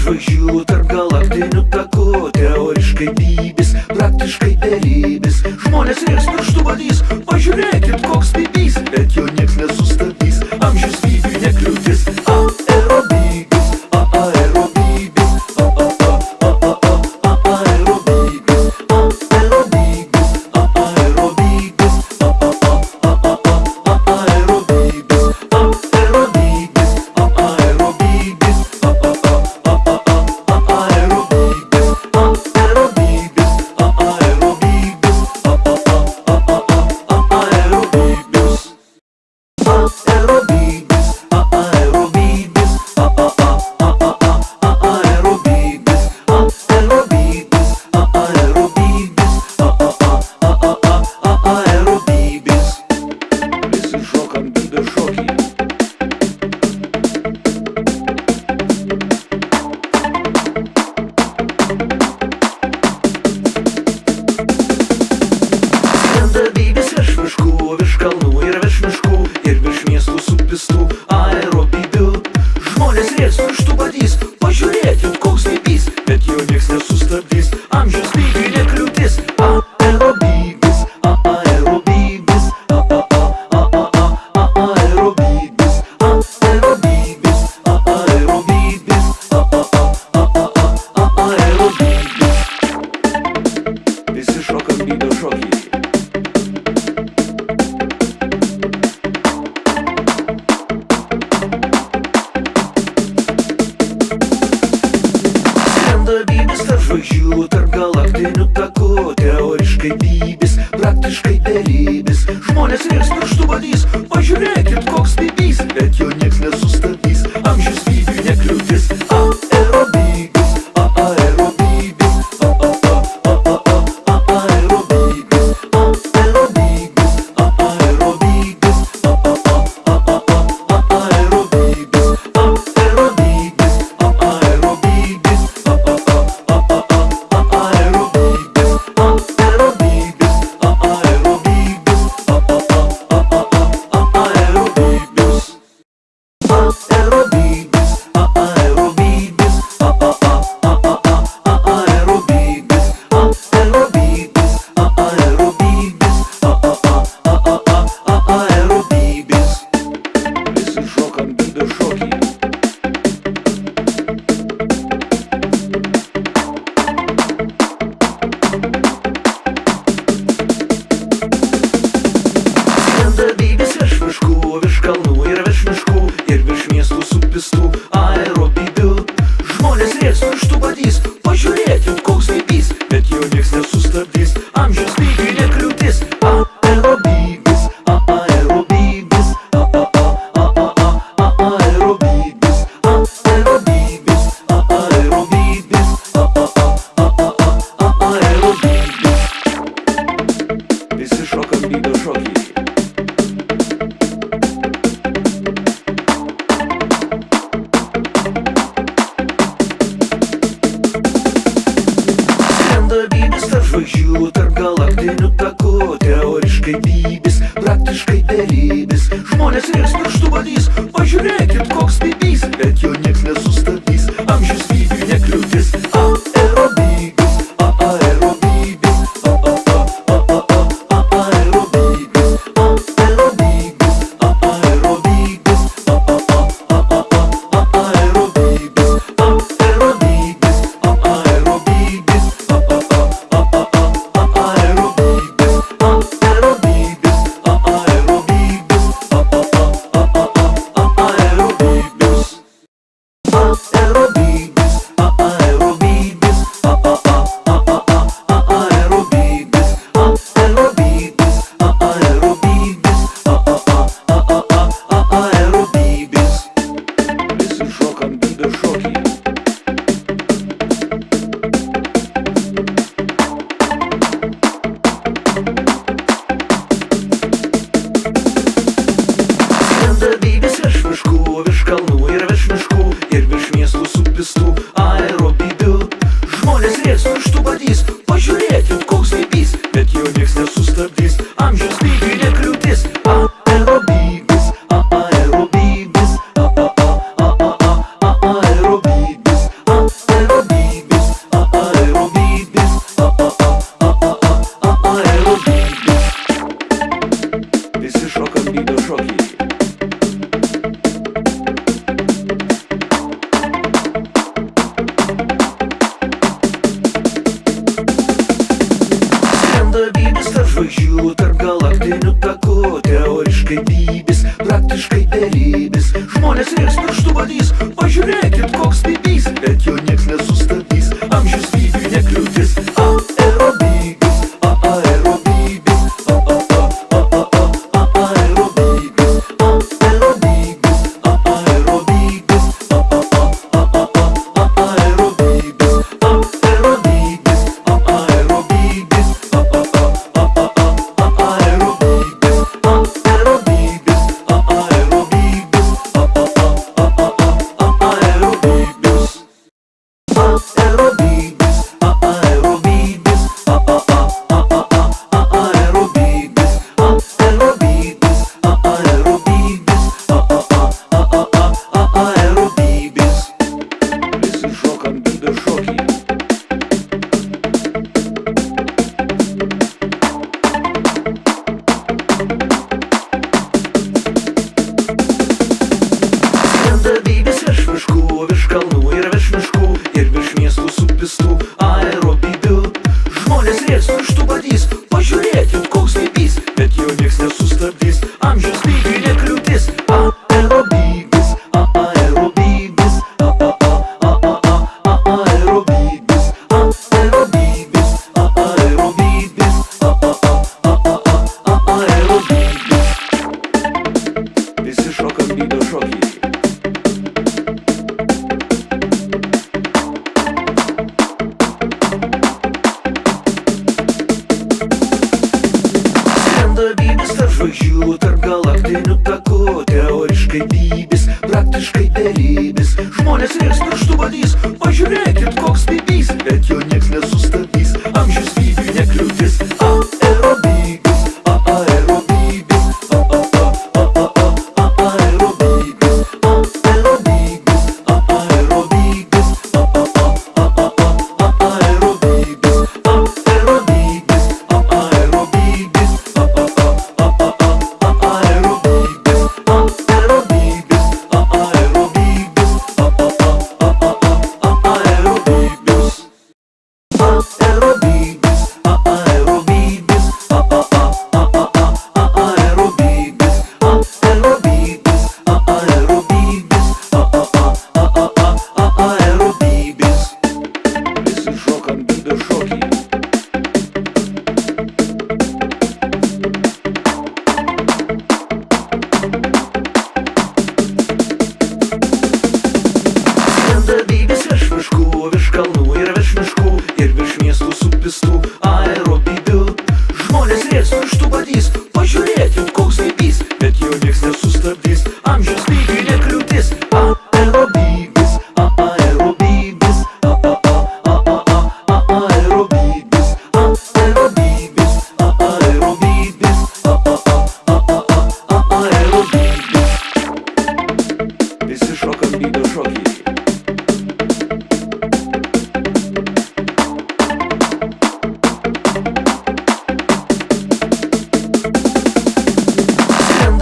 Žvaigždžių tarp galaktinių takų, teoriškai bybis, praktiškai beribis. Žmonės rėks pirštų badys, pažiūrėkit koks bybys, bet jo nieks nesustabdys, amžius bybiui nekliūtis. Aerobybis, aerobybis, aerobybis, aerobybis, aerobybis, žmonės rėks pirštų badys, pažiūrėkit koks bybys, bet jo nieks nesustabdys, amžius bybiui nekliūtis. Aerobybis, aerobybis, aerobybis, aerobybis, aerobybis, aerobybis. Visi šokam bybio šokį. Žvaigždžių tarp galaktinių takų, teoriškai bybis, praktiškai beribis. Žmonės rėks pirštų badys, pažiūrėkit koks bybys, bet jo nieks nesustabdys, amžius bybiui nekliūtis. Aerobybis, aerobybis, aerobybis, aerobybis, aerobybis, aerobybis, aerobybis, aerobybis. Virš kalnų ir virš miškų, ir virš miestų su pistų aerobybiu. Žmonės rėks pirštų badys, pažiūrėkit koks bybys, bet jo nieks nesustabdys, amžius bybiui nekliūtis. Aerobybis, aerobybis, aerobybis, aerobybis, aerobybis, aerobybis. Visi šokam bybio šokį. Žvaigždžių tarp galaktinių takų, teoriškai bybis, praktiškai beribis. Žmonės rėks pirštų badys, pažiūrėkit koks bybys, bet jo nieks nesustabdys, amžius bybiui nekliūtis. Aerobybis, aerobybis, aerobybis, aerobybis, aerobybis, aerobybis. galaktiniu taku, teoriškai bybis, praktiškai beribis. Žmonės rėks pirštų badys, pažiūrėkit koks bybys, bet jo nieks nesustabdys, amžius bybiui nekliūtis. Aerobybis, aerobybis, aerobybis, aerobybis, aerobybis, virš kalnų ir virš miškų, ir virš miestų supistų aerobybių. Žmonės rėks pirštų badys, pažiūrėkit koks bybys, bet jo nieks nesustabdys, amžius bybiui nekliūtis. Aerobybis, aerobybis, aerobybis, aerobybis, aerobybis, aerobybis. Visi šokam bybio šokį. Bybis tarp žvaigždžių, tarp galaktinių takų, teoriškai bybis, praktiškai beribis. Žmonės rėks pirštų badys, pažiūrėkit koks bybys, bet jo nieks nesustabdys, amžius bybiui nekliūtis. Aerobybis, aerobybis, aerobybis, aerobybis, aerobybis, aerobybis, aerobybis, aerobybis. Virš kalnų ir virš miškų, ir virš miestų supistų aerobybių. Žmonės rėks pirštų badys, pažiūrėkit koks bybys, bet jo nieks nesustabdys, amžius bybiui nekliūtis. Aerobybis, aerobybis, aerobybis, aerobybis, aerobybis, aerobybis. Visi šokam bybio šokį.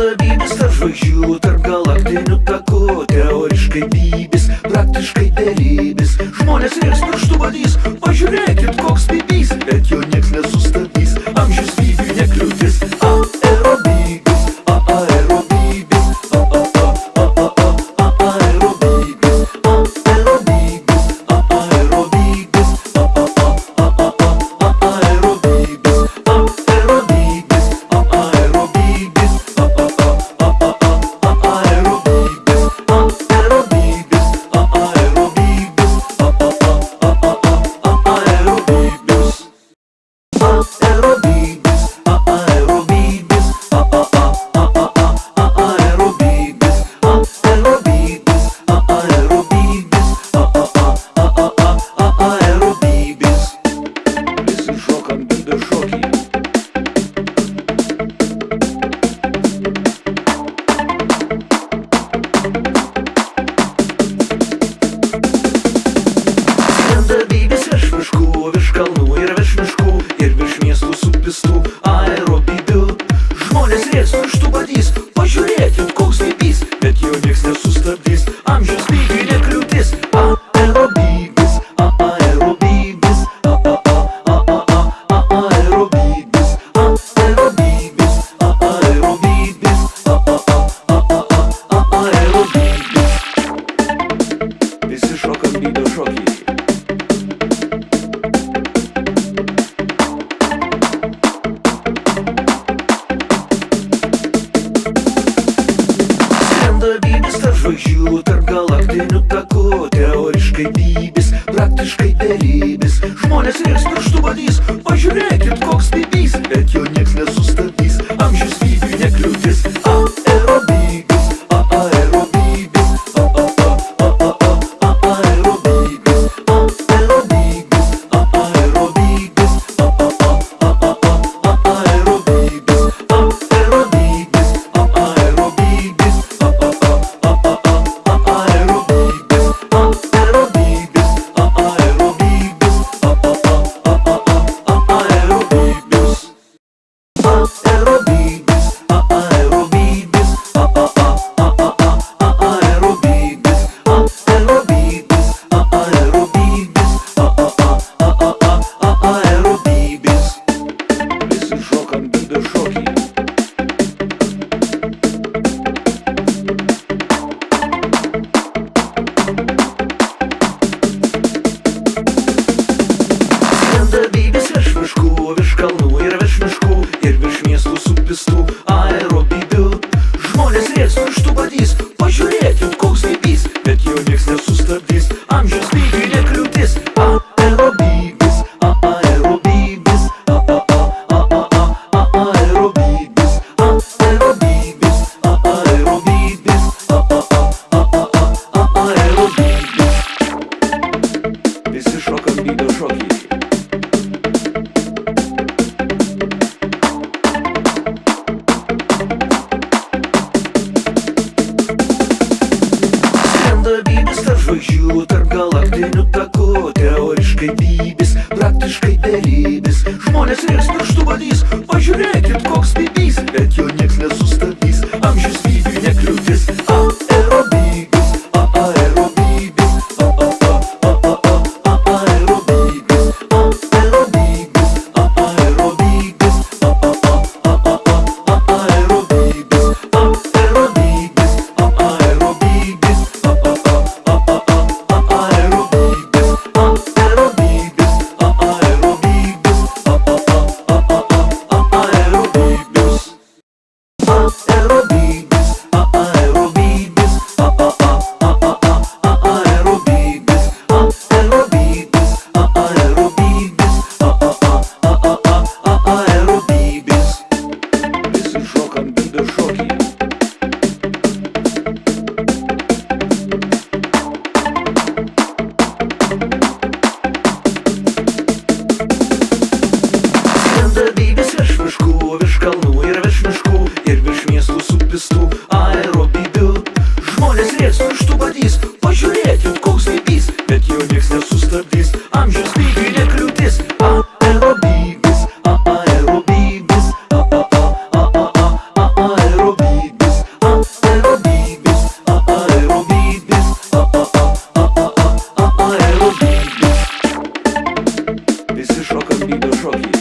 Bybis tarp žvaigždžių, tarp galaktinių takų, teoriškai bybis, praktiškai beribis. Žmonės rėks pirštų badys, pažiūrėkit koks bybys, bet jo nieks nesustabdys, amžius bybiui nekliūtis. Aerobybis, aerobybis, aerobybis, aerobybis, aerobybis, aerobybis, aerobybis, aerobybis. Aerobybis, Skrenda bybis tarp žvaigždžių, tarp galaktinių takų. Teoriškai bybis, praktiškai beribis. Žmonės rėks pirštų badys, pažiūrėkit koks bybys, bet jo nieks nesustabdys, amžius bybiui nekliūtis. Aerobybis, aerobybis, aerobybis, aerobybis, aerobybis, aerobybis, aerobybis, aerobybis, Visi šokam bybio šokį. Skrenda bybis virš miškų, virš kalnų ir virš miškų, ir virš miestų supistų aerobybių. Žmonės rėks pirštų badys, pažiūrėkit koks bybys, bet jo nieks nesustabdys, amžius bybiui nekliūtis. Aerobybis, aerobybis, aerobybis, aerobybis, aerobybis, aerobybis. Visi šokam bybio šokį. Skrenda bybis tarp žvaigždžių, tarp galaktinių takų. Teoriškai bybis, praktiškai beribis. Žmonės rėks pirštų badys, pažiūrėkit koks bybys, bet jo nieks nesustabdys, amžius bybiui nekliūtis. Aerobybis, aerobybis, aerobybis, aerobybis, aerobybis, aerobybis, aerobybis, aerobybis, Visi šokam bybio šokį. Skrenda bybis virš miškų, virš kalnų ir virš miškų, ir virš miestų supistų aerobybių. Žmonės rėks pirštų badys, pažiūrėkit koks bybys, bet jo nieks nesustabdys, amžius bybiui nekliūtis. Aerobybis, aerobybis, aerobybis, aerobybis, aerobybis, aerobybis. Visi šokam bybio šokį.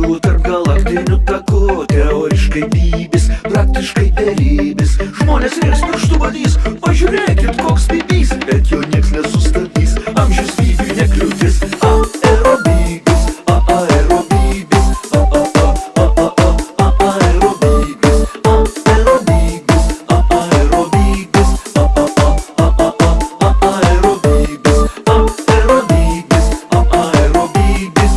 žvaigždžių tarp galaktinių takų. Teoriškai bybis, praktiškai beribis. Žmonės rėks pirštų badys, pažiūrėkit koks bybys. Bet jo nieks nesustabdys, amžius bybiui nekliūtis. Aerobybis, aerobybis, aerobybis, aerobybis, aerobybis, aerobybis, aerobybis, aerobybis,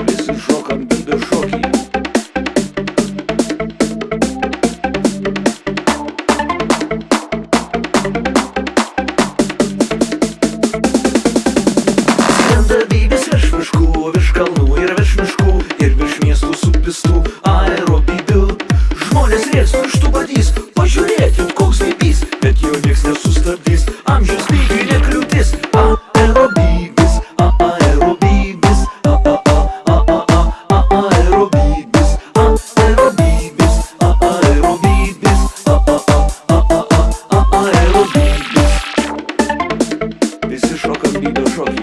Visi šokam bybio šokį. Skrenda bybis virš miškų, virš kalnų ir virš miškų, ir virš miestų supistų aerobybių. Žmonės rėks pirštų badys, pažiūrėkit koks bybys. Bet jo nieks nesustabdys, amžius bybiui nekliūtis. Aerobybis, aerobybis, aerobybis, aerobybis, aerobybis, aerobybis. Visi šokam bybio šokį.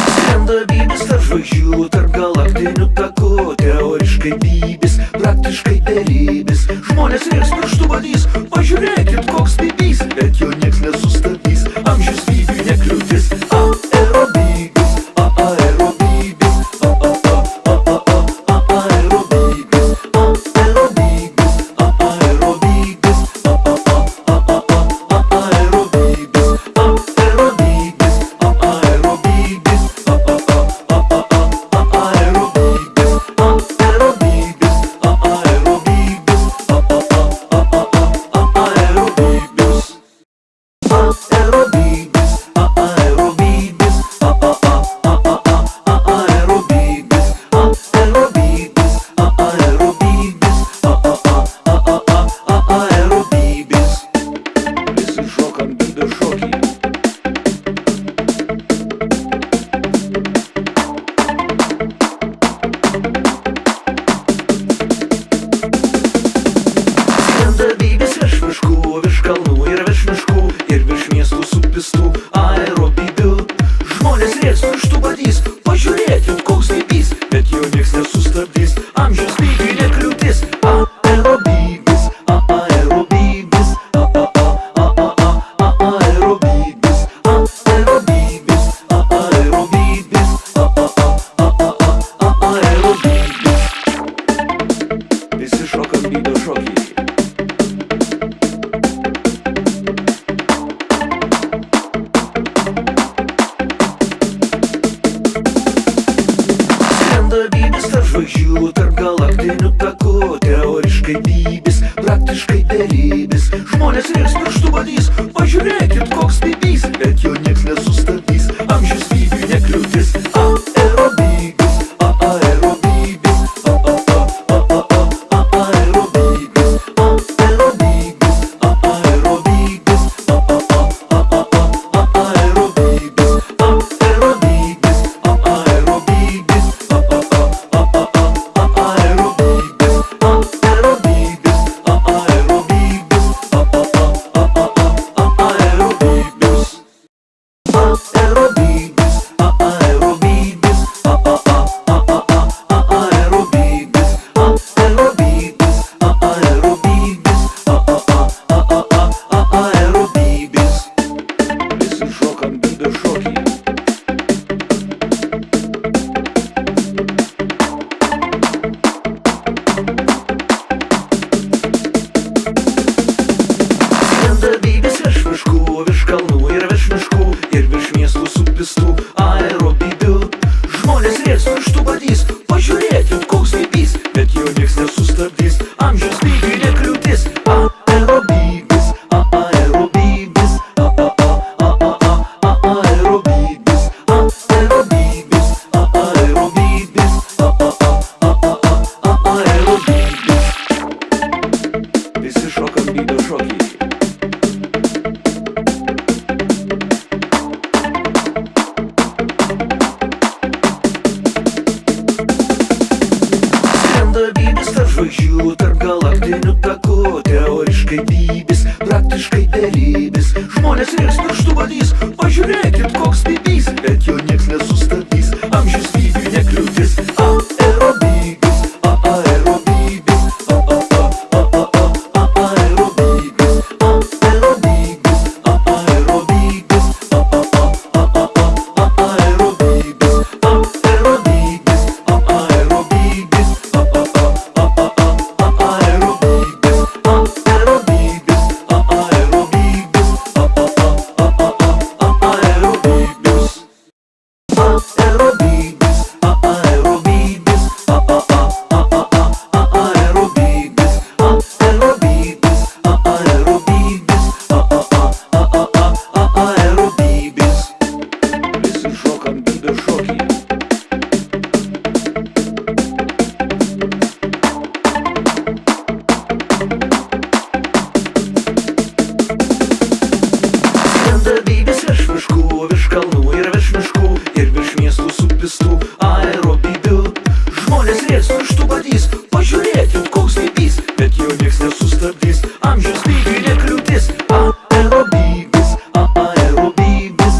Skrenda bybis tarp žvaigždžių, tarp galaktinių takų. Teoriškai bybis, praktiškai beribis. Žmonės rėks pirštų badys, pažiūrėkit koks bybys. Bet jo nieks nesustabdys, amžius bybiui nekliūtis. Aerobybis, aerobybis, aerobybis, aerobybis, aerobybis, aerobybis, aerobybis, aerobybis, Visi šokam bybio šokį. Skrenda bybis virš miškų, virš kalnų ir virš miškų, ir virš miestų supistų aerobybių. Žmonės rėks pirštų badys, pažiūrėkit koks bybys. Bet jo nieks nesustabdys, amžius bybiui nekliūtis. Aerobybis, aerobybis, aerobybis, aerobybis, aerobybis, aerobybis. Visi šokam bybio šokį. Skrenda bybis tarp žvaigždžių, tarp galaktinių takų. Teoriškai bybis, praktiškai beribis. Žmonės rėks pirštų badys, pažiūrėkit koks bybys. Bet jo nieks nesustabdys, amžius bybiui nekliūtis. Aerobybis, aerobybis, aerobybis, aerobybis, aerobybis, aerobybis, aerobybis, aerobybis, aerobybės tarp žvaigždžių, tarp galaktinių takų. Teoriškai bybis, praktiškai beribis. Žmonės rėks pirštų badys, pažiūrėkit koks bybys, bet jo nieks nesustabdys, amžius bybiui nekliūtis. Aerobybės, aerobybės, aerobybės, aerobybės, aerobybės, virš kalnų ir virš miškų, ir virš miestų supistų aerobybių. Žmonės rėks pirštų badys, pažiūrėkit koks bybys, bet jo nieks nesustabdys, amžius bybiui nekliūtis. Aerobybės, aerobybės,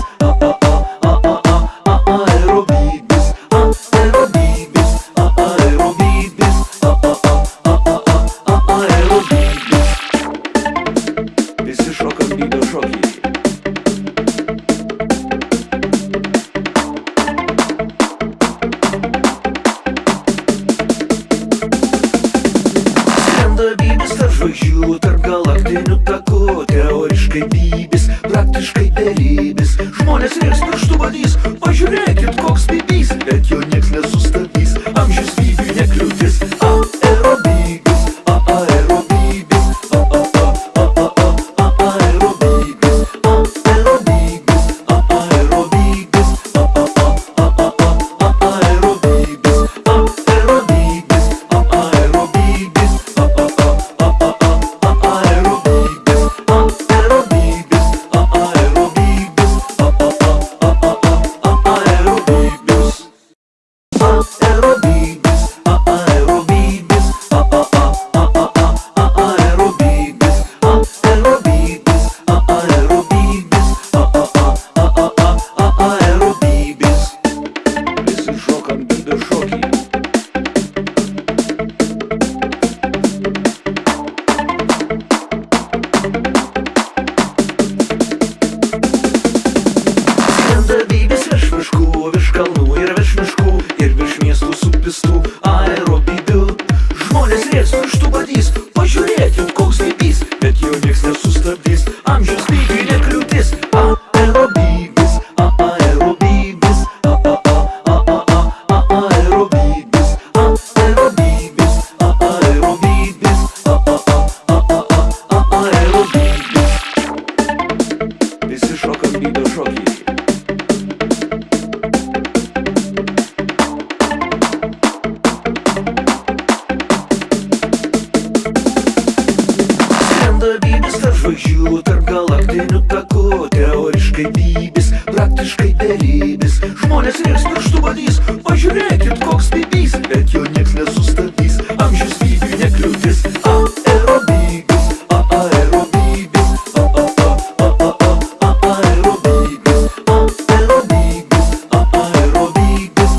aerobybės, aerobybės, aerobybės, aerobybės. Visi šokam bybio šokį. Bybis tarp žvaigždžių, tarp galaktinių takų. Teoriškai bybis, praktiškai beribis. Žmonės rėks pirštų badys, pažiūrėkit koks bybys, bet jo nieks nesustabdys, amžius bybiui nekliūtis. Aerobybės, aerobybės, aerobybės, aerobybės, aerobybės, aerobybės, aerobybės, aerobybės. Virš kalnų ir virš miškų, ir virš miestų supistų aerobybių. Žmonės rėks pirštų badys, pažiūrėkit koks bybys, bet jo nieks nesustabdys, amžius bybiui nekliūtis. Aerobybės, aerobybės, aerobybės, aerobybės, aerobybės, aerobybės. Visi šokam bybio šokį. Bybis tarp žvaigždžių, tarp galaktinių takų. Teoriškai bybis, praktiškai beribis. Žmonės rėks pirštų badys, pažiūrėkit koks bybys, bet jo nieks nesustabdys, amžius bybiui nekliūtis. Aerobybės, aerobybės, aerobybės, aerobybės, aerobybės, aerobybės,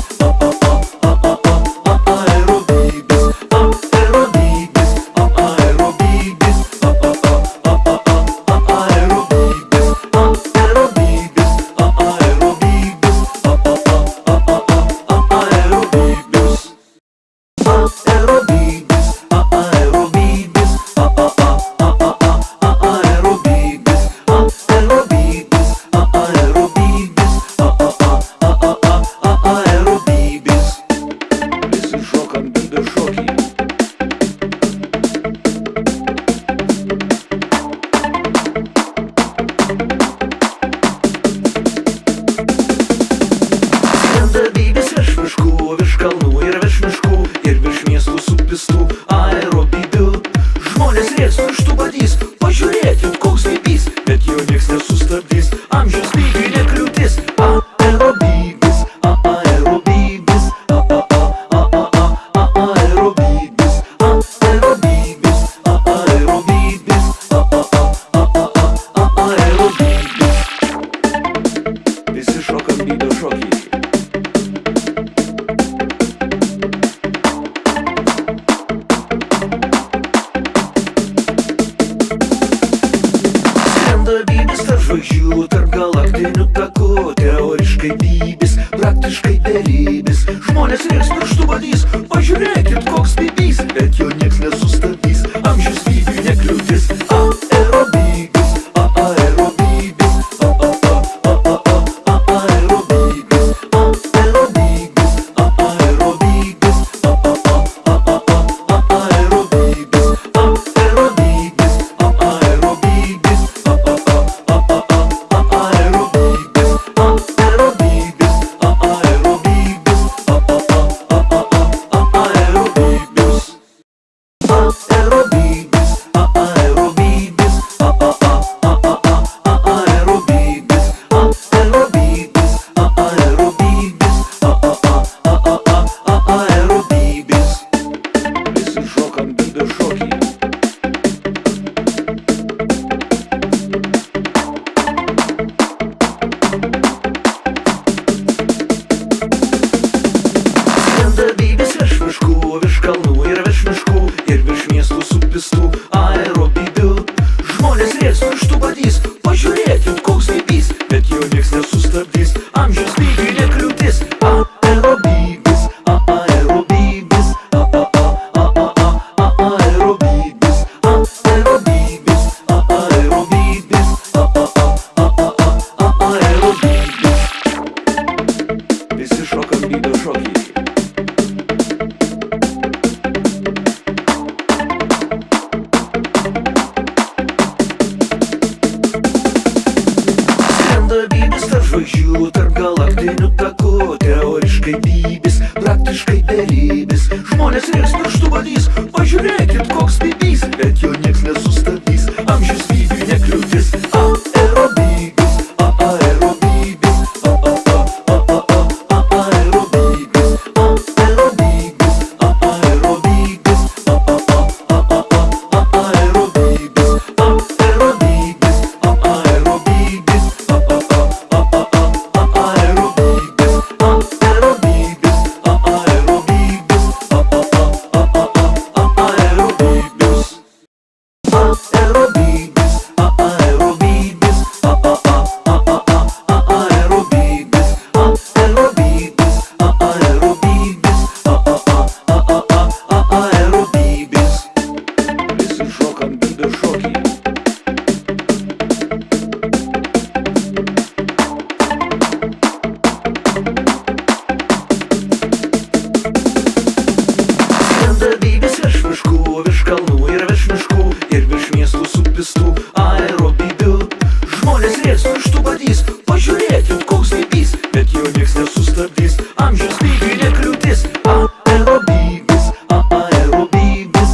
aerobybės, aerobybės. Virš kalnų ir virš miškų, ir virš miestų supistų aerobybių. Žmonės rėks pirštų badys, pažiūrėkit koks bybys, bet jo nieks nesustabdys, amžius bybiui nekliūtis. Aerobybės, aerobybės, aerobybės, Skrenda bybis tarp žvaigždžių, tarp galaktinių takų. Teoriškai bybis, praktiškai beribis. Žmonės rėks pirštų badys, pažiūrėkit koks bybys, bet jo nieks nesustabdys, amžius bybiui nekliūtis. Aerobybis, aerobybis, aerobybis, aerobybis, aerobybis, virš kalnų ir virš miškų, ir virš miestų supistų aerobybių. Žmonės rėks pirštų badys, pažiūrėkit koks bybys, bet jo nieks nesustabdys, amžius bybiui nekliūtis. Aerobybis, aerobybis, aerobybis, aerobybis, aerobybis, aerobybis. Visi šokam bybio šokį. Bybis tarp žvaigždžių, tarp galaktinių takų. Teoriškai bybis, praktiškai beribis. Žmonės rėks pirštų badys, pažiūrėkit koks bybys, bet jo nieks nesustabdys, amžius bybiui nekliūtis. Aerobybis, aerobybis, aerobybis, aerobybis, aerobybis, aerobybis, aerobybis, aerobybis. Virš kalnų ir virš miškų, ir virš miestų supistų aerobybių. Žmonės rėks pirštų badys, pažiūrėkit koks bybys, bet jo nieks nesustabdys, amžius bybiui nekliūtis. Aerobybis, aerobybis,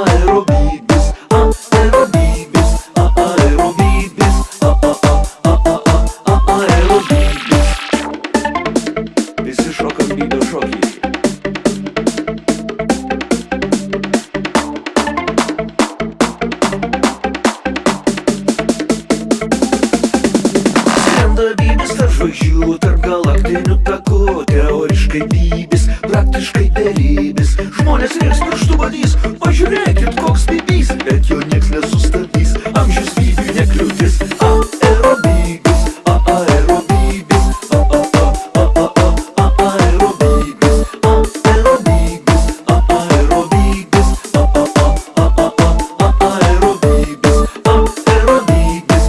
aerobybis, aerobybis, aerobybis, aerobybis. Visi šokam bybio šokį. Bybis tarp žvaigždžių, tarp galaktinių takų. Teoriškai bybis, praktiškai beribis. Žmonės rėks pirštų badys, pažiūrėkit koks bybys, bet jo nieks nesustabdys, amžius bybiui nekliūtis. Aerobybis, aerobybis, aerobybis, aerobybis, aerobybis, aerobybis, aerobybis, aerobybis.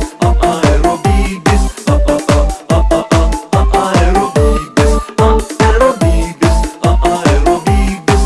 Aerobybis, aerobybis, aerobybis,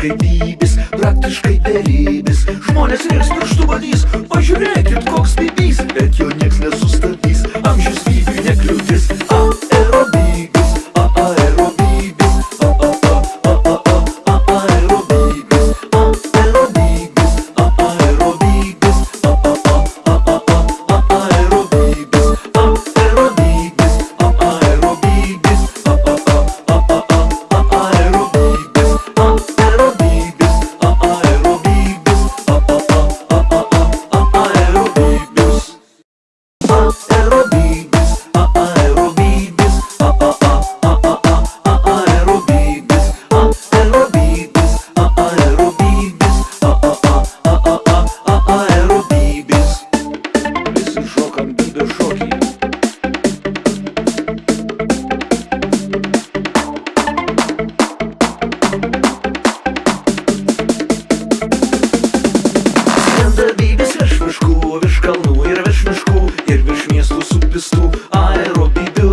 praktiškai bybis, praktiškai beribis. Žmonės rėks pirštų badys, pažiūrėkit koks bybys, bet jo nieks nesustabdys, amžius bybiui nekliūtis. Aerobybis, aerobybis, aerobybis, aerobybis, aerobybis, visi šokam bybio šokį. Skrenda bybis virš miškų, virš kalnų ir virš miškų, ir virš miestų supistų aerobybių.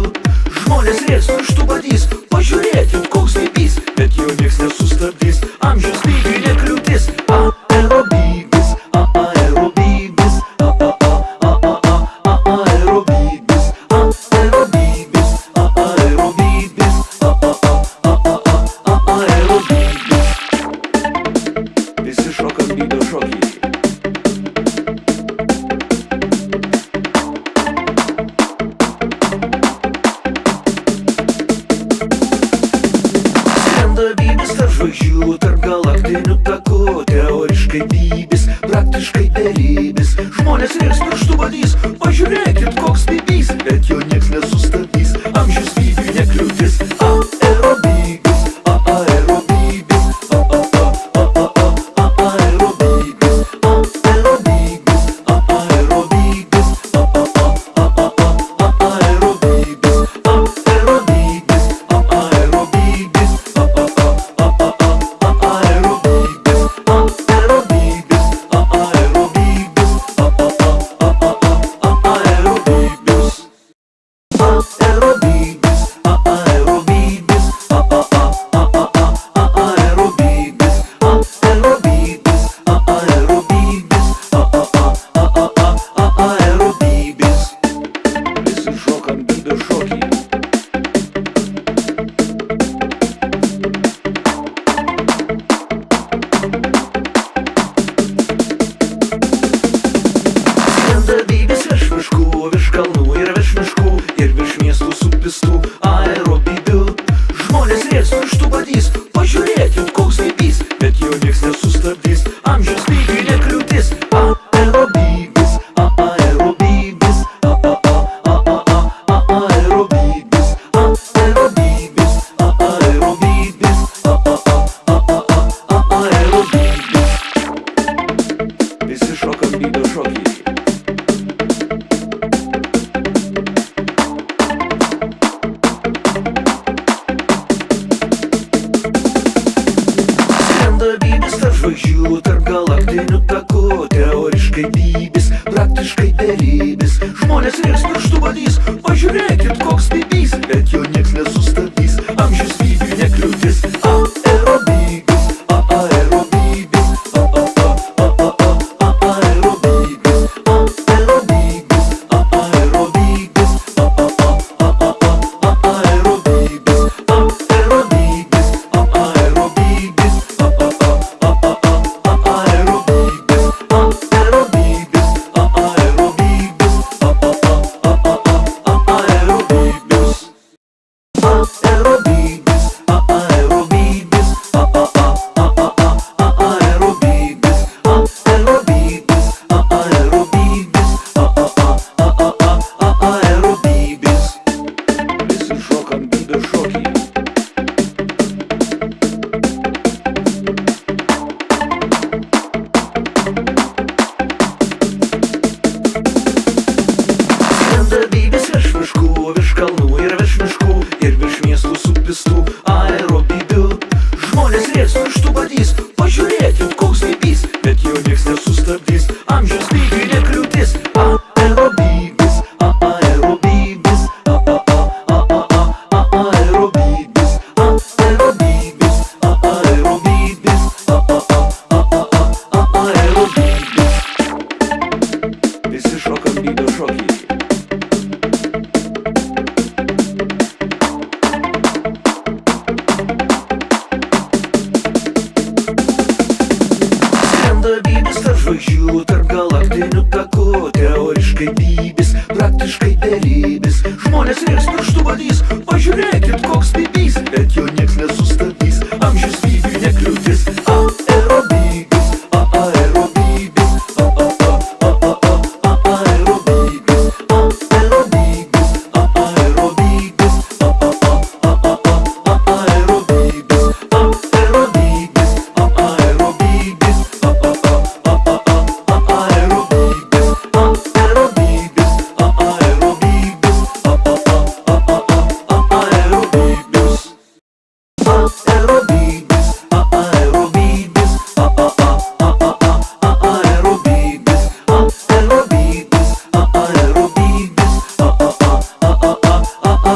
Žmonės rėks pirštų badys, pažiūrėkit koks bybys, bet jo nieks nesustabdys, amžius bybiui nekliūtis. Aerobybis, aerobybis, aerobybis, aerobybis, aerobybis, aerobybis. Visi šokam bybio šokį. Skrenda bybis tarp žvaigždžių, tarp galaktinių takų, teoriškai bybis, praktiškai beribis. Žmonės rėks pirštų badys, pažiūrėkit koks bybys, bet jo nieks nesustabdys, amžius bybiui nekliūtis. Aerobybis, aerobybis, aerobybis, aerobybis, aerobybis, aerobybis, aerobybis, aerobybis, visi šokam bybio šokį. Skrenda bybis virš miškų, virš kalnų ir virš miškų, ir virš miestų supistų aerobybių. Žmonės rėks pirštų badys, pažiūrėkit koks bybys, bet jo nieks nesustabdys, amžius bybiui nekliūtis. Aerobybis, aerobybis, aerobybis, aerobybis, aerobybis, aerobybis. Visi šokam bybio šokį. Skrenda bybis tarp žvaigždžių, tarp galaktinių takų, teoriškai bybis, praktiškai beribis. Žmonės rėks pirštų badys, pažiūrėkit koks bybys, bet jo nieks nesustabdys, amžius bybiui nekliūtis. Aerobybis, aerobybis, aerobybis, aerobybis, aerobybis, aerobybis, aerobybis, aerobybis, žvaigždžių tarp galaktinių takų. Teoriškai bybis, praktiškai beribis. Žmonės rėks pirštų badys, pažiūrėkit koks bybys. Bet jo nieks nesustabdys, amžius bybiui nekliūtis. Aerobybis, aerobybis, aerobybis, aerobybis, aerobybis, aerobybis, aerobybis,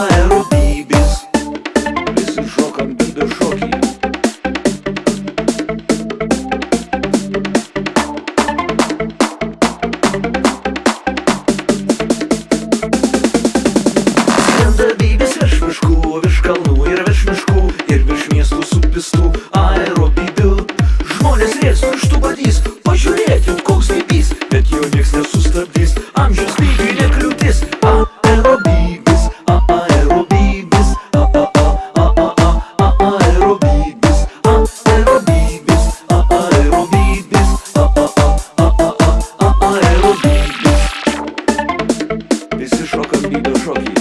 aerobybis, visi šokam bybio šokį. Skrenda bybis virš miškų, virš kalnų ir virš miškų, ir virš miestų supistų aerobybių. Žmonės rėks pirštų badys, pažiūrėkit koks bybys. Bet jo nieks nesustabdys, amžius bybiui nekliūtis. Aerobybis, aerobybis, aerobybis, aerobybis, aerobybis, aerobybis. Visi šokam bybio šokį.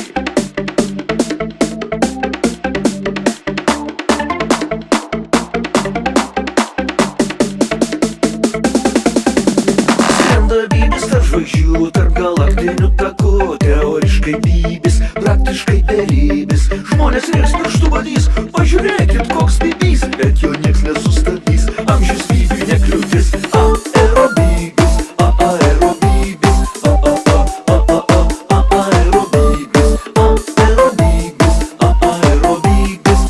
Skrenda bybis tarp žvaigždžių, tarp galaktinių takų. Teoriškai bybis, praktiškai beribis. Žmonės rėks pirštų badys, pažiūrėkit koks bybys. Bet jo nieks nesustabdys, amžius bybiui nekliūtis. Aerobybis, aerobybis, aerobybis, aerobybis, aerobybis, aerobybis, aerobybis,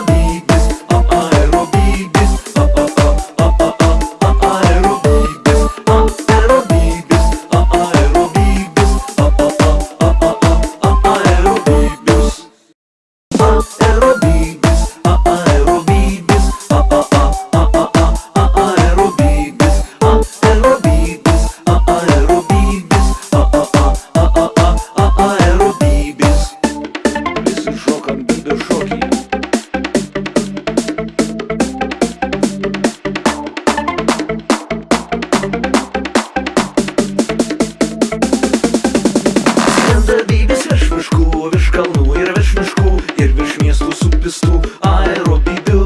aerobybis, aerobybis, visi šokam bybio šokį. Skrenda bybis virš miškų, virš kalnų ir virš miškų, ir virš miestų supistų aerobybių.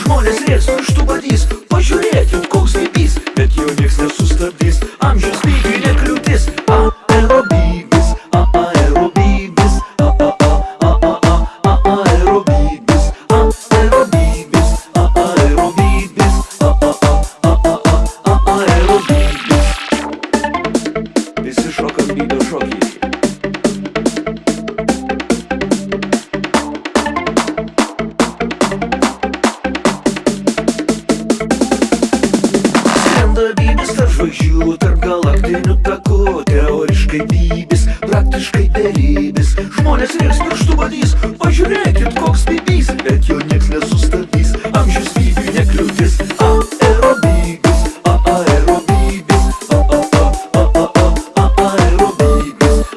Žmonės rėks pirštų badys, pažiūrėkit koks bybys. Bet jo nieks nesustabdys, amžius bybiui nekliūtis. Aerobybis, aerobybis, aerobybis, aerobybis, aerobybis, aerobybis. Visi šokam bybio šokį. Skrenda bybis tarp žvaigždžių, tarp galaktinių takų. Teoriškai bybis, praktiškai beribis. Žmonės rėks pirštų badys, pažiūrėkit koks bybys. Bet jo nieks nesustabdys, amžius bybiui nekliūtis. Aerobybis, aerobybis, aerobybis, aerobybis, aerobybis,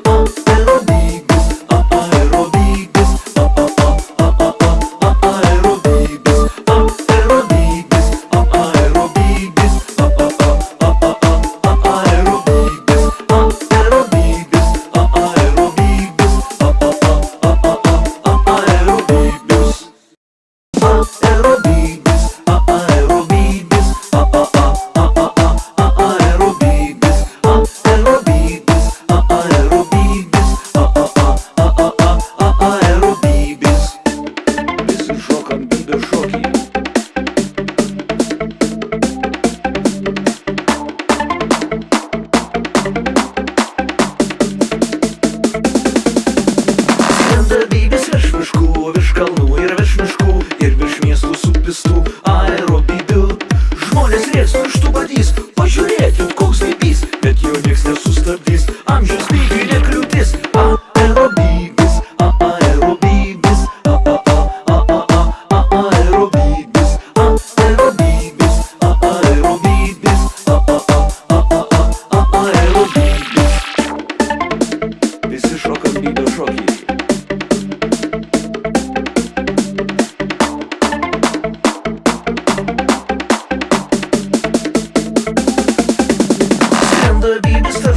aerobybis, aerobybis, aerobybis, aerobybis,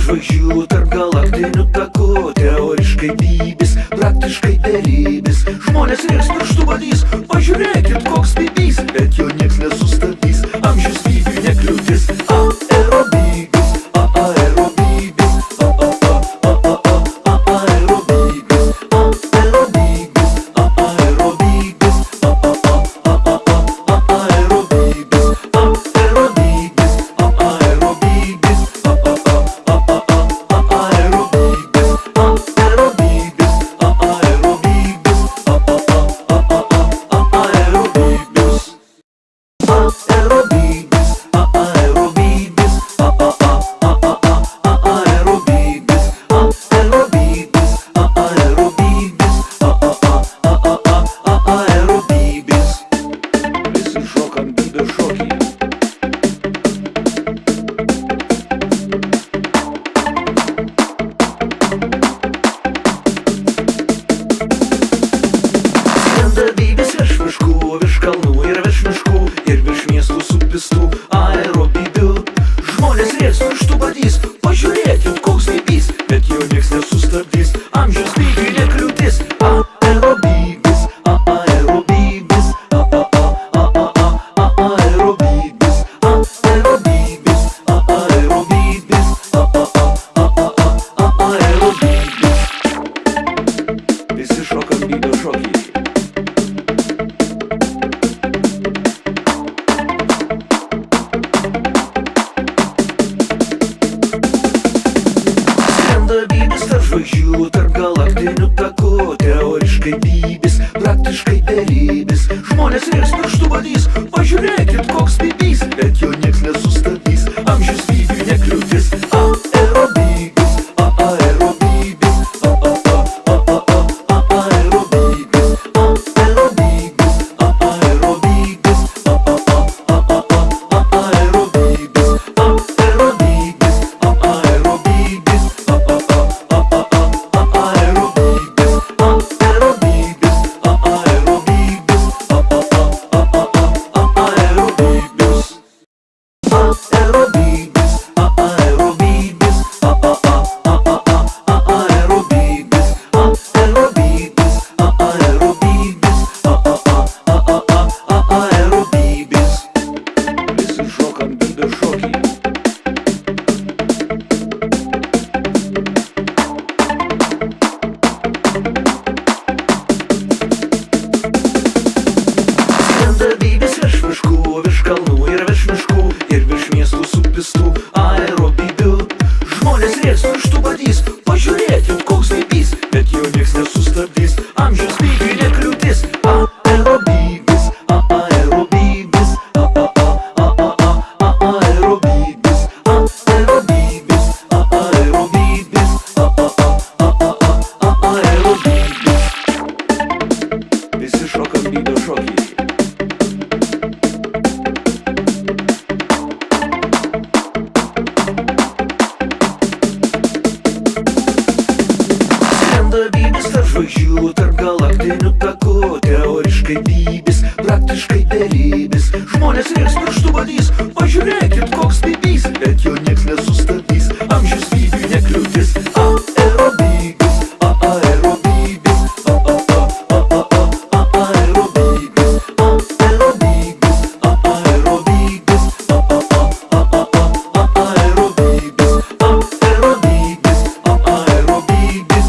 žvaigždžių tarp galaktinių takų. Teoriškai bybis, praktiškai beribis. Žmonės rėks pirštų badys, pažiūrėkit koks bybys. Bet jo nieks nesustabdys, amžius bybiui nekliūtis. Aerobybis, aerobybis, aerobybis, aerobybis, aerobybis, virš kalnų ir virš miškų ir virš miestų supistų aerobybių. Žmonės rėks pirštų badys, pažiūrėkit koks bybys. Bet jo nieks nesustabdys, amžius bybiui nekliūtis. Aerobybis, aerobybis, aerobybis, aerobybis, aerobybis, aerobybis. Visi šokam bybio šokį. Bybis tarp žvaigždžių, tarp galaktinių takų. Teoriškai bybis, praktiškai beribis. Žmonės rėks pirštų badys, pažiūrėkit koks bybys. Bet jo nieks nesustabdys, amžius bybiui nekliūtis. Aerobybis, aerobybis, aerobybis, aerobybis, aerobybis, aerobybis, aerobybis, aerobybis. Virš kalnų ir virš miškų ir virš miestų supistų aerobybių. Žmonės rėks pirštų badys, pažiūrėkit koks bybys. Bet jo nieks nesustabdys, amžius bybiui nekliūtis. Aerobybis, aerobybis, aerobybis, aerobybis, aerobybis, aerobybis. Visi šokam bybio šokį. Bybis tarp žvaigždžių, tarp galaktinių takų. Teoriškai bybis, praktiškai beribis. Žmonės rėks pirštų badys, pažiūrėkit koks bybys. Bet jo nieks nesustabdys, amžius bybiui nekliūtis. Aerobybis, aerobybis, aerobybis, aerobybis, aerobybis, aerobybis, aerobybis, aerobybis.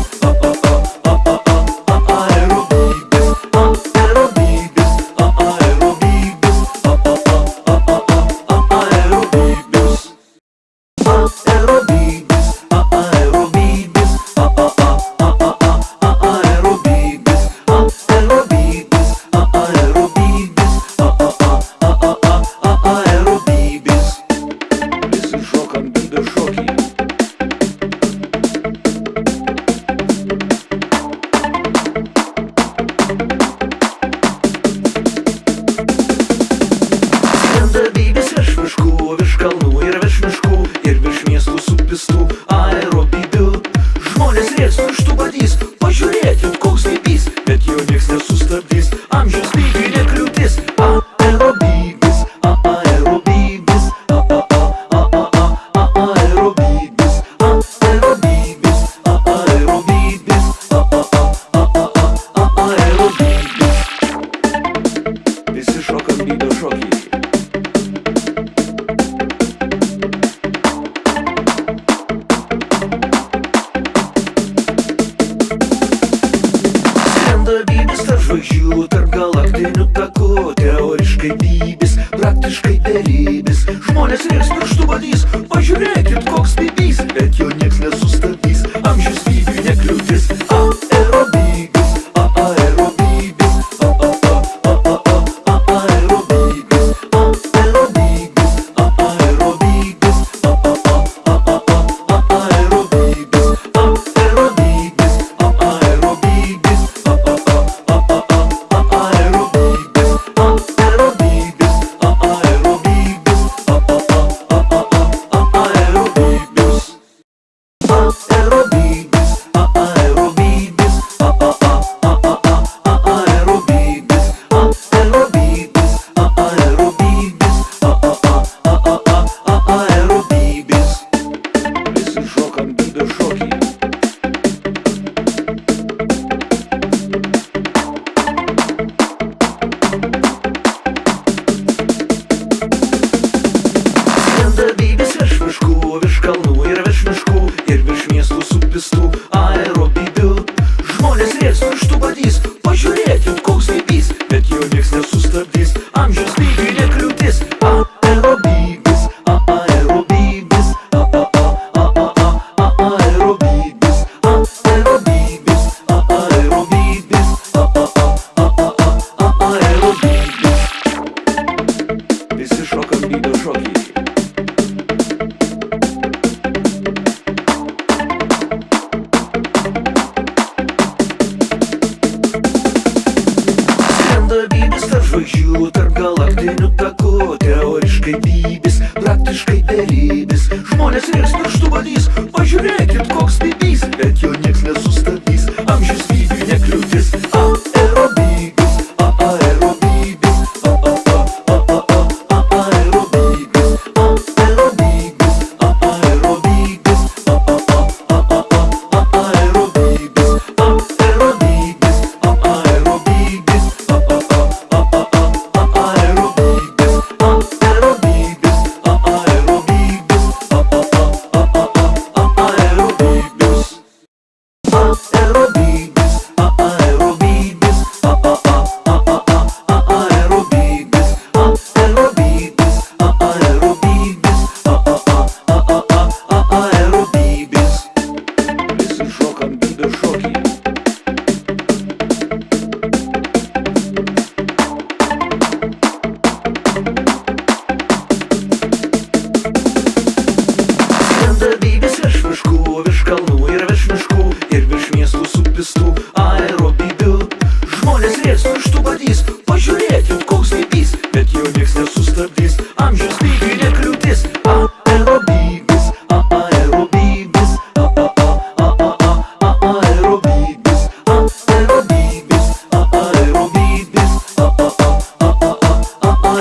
Aerobybis. šokam video šokį. Bybis tarp žvaigždžių, tarp galaktinių takų. Teoriškai bybis, praktiškai beribis. Žmonės rėks pirštų badys, pažiūrėkit koks bybys. Bet jo nieks nesustabdys, amžius bybiui nekliūtis. Aerobybis, aerobybis, aerobybis, aerobybis, aerobybis, virš kalnų ir virš miškų, ir virš miestų supistų aerobybių. Žmonės rėks pirštų badys, pažiūrėkit koks bybys. Bet jo nieks nesustabdys, amžius bybiui nekliūtis. Aerobybis, aerobybis, aerobybis, aerobybis, aerobybis, aerobybis. Visi šokam video šokį. Bybis tarp žvaigždžių, tarp galaktinių takų. Teoriškai bybis, praktiškai beribis. Žmonės rėks pirštų badys, pažiūrėkit koks bybys. Bet jo nieks nesustabdys, amžius bybiui nekliūtis. Aerobybis, aerobybis, aerobybis, aerobybis, aerobybis, aerobybis, aerobybis, aerobybis. Bybis virš miškų, virš kalnų ir virš miškų, ir virš miestų supistų aerobybių. Žmonės rėks pirštų badys, pažiūrėkit koks bybys. Bet jo nieks nesustabdys, amžius bybiui nekliūtis. Aerobybis, aerobybis, aerobybis, aerobybis, aerobybis,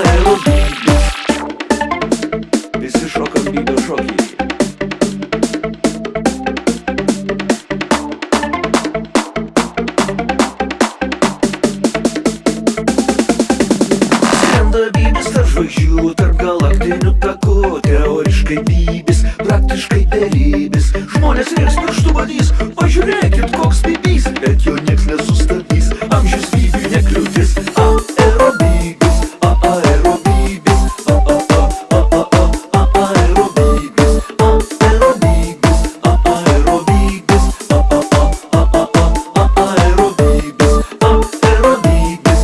aerobybis. Visi šokam video šokį. Bybis tarp žvaigždžių, tarp galaktinių takų. Teoriškai bybis, praktiškai beribis. Žmonės rėks pirštų badys, pažiūrėkit koks bybys. Bet jo nieks nesustabdys, amžius bybiui nekliūtis. Aerobybis, aerobybis, aerobybis, aerobybis, aerobybis, aerobybis, aerobybis,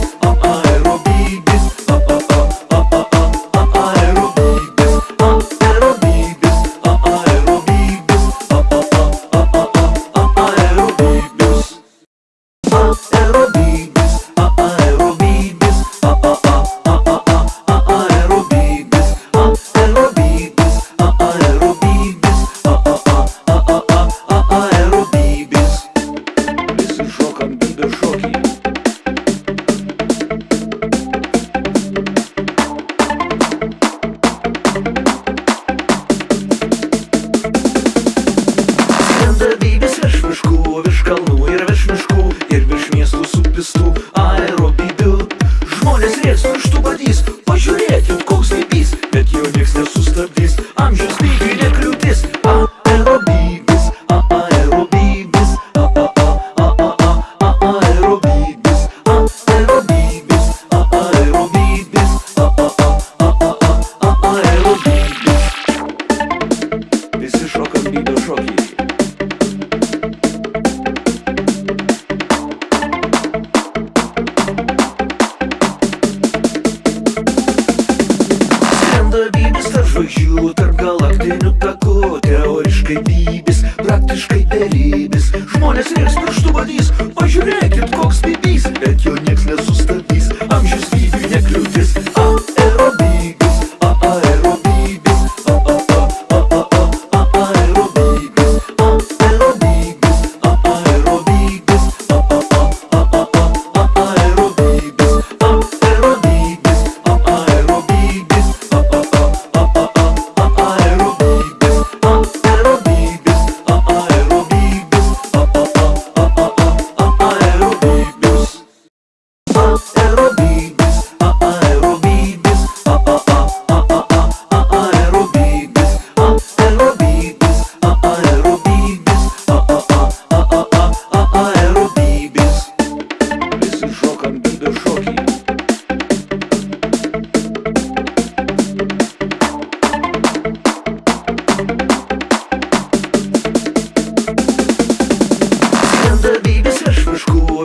aerobybis. žvaigždžių tarp galaktinių takų. Teoriškai bybis, praktiškai beribis. Žmonės rėks pirštų badys, pažiūrėkit koks bybys, bet jo nieks nesustabdys, amžius bybiui nekliūtis. Aerobybis, aerobybis, aerobybis, aerobybis, aerobybis,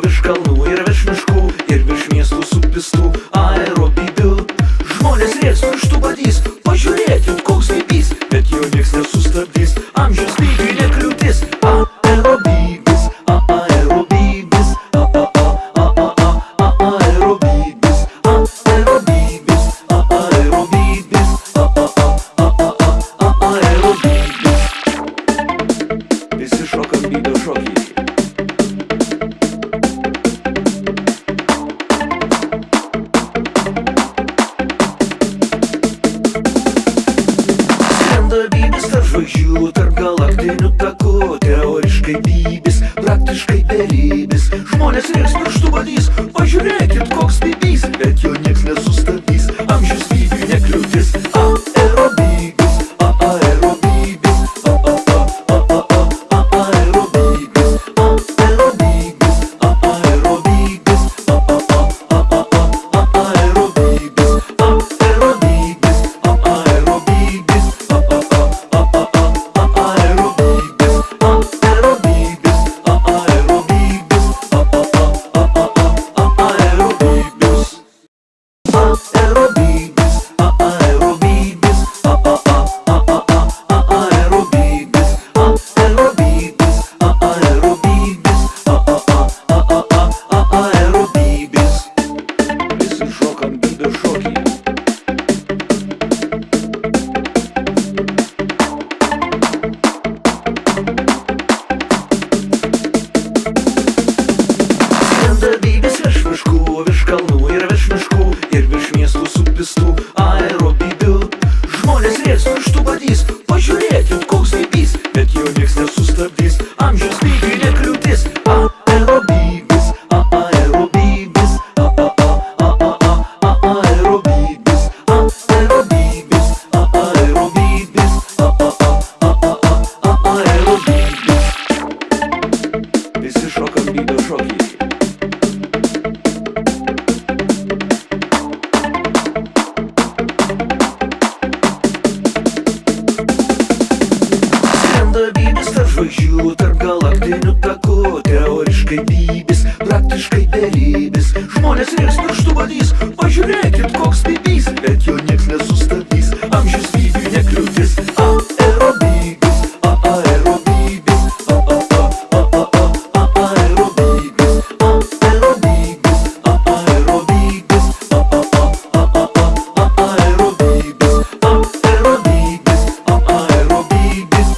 virš kalnų ir virš miškų, ir virš miestų supistų aerobybių. Žmonės rėks pirštų badys, pažiūrėkit koks bybys, bet jo nieks nesustabdys, amžius bybiui nekliūtis. Aerobybis, aerobybis, aerobybis, aerobybis, aerobybis, aerobybis. Visi šokam bybio šokį. Bybis tarp žvaigždžių, tarp galaktinių takų. Teoriškai bybis, praktiškai beribis. Žmonės rėks pirštų badys, pažiūrėkit koks bybys, bet jo nieks nesustabdys, amžius bybiui nekliūtis. Aerobybis, aerobybis, aerobybis, aerobybis, aerobybis, aerobybis, aerobybis, aerobybis. Virš kalnų ir virš miškų, ir virš miestų supistų aerobybių. Žmonės rėks pirštų badys, pažiūrėkit koks bybys, bet jo nieks nesustabdys, amžius bybiui nekliūtis. Aerobybis, aerobybis, aerobybis, aerobybis, aerobybis, aerobybis. Visi šokam bybio šokį. Bybis tarp žvaigždžių, tarp galaktinių takų. Teoriškai bybis, praktiškai beribis. Žmonės rėks pirštų badys, pažiūrėkit koks bybys, bet jo nieks nesustabdys, amžius bybiui nekliūtis. Aerobybis, aerobybis, aerobybis, aerobybis, aerobybis, aerobybis, aerobybis, aerobybis.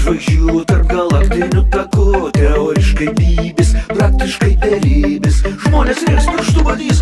žvaigždžių tarp galaktinių takų. Teoriškai bybis, praktiškai beribis. Žmonės rėks, pirštų badys,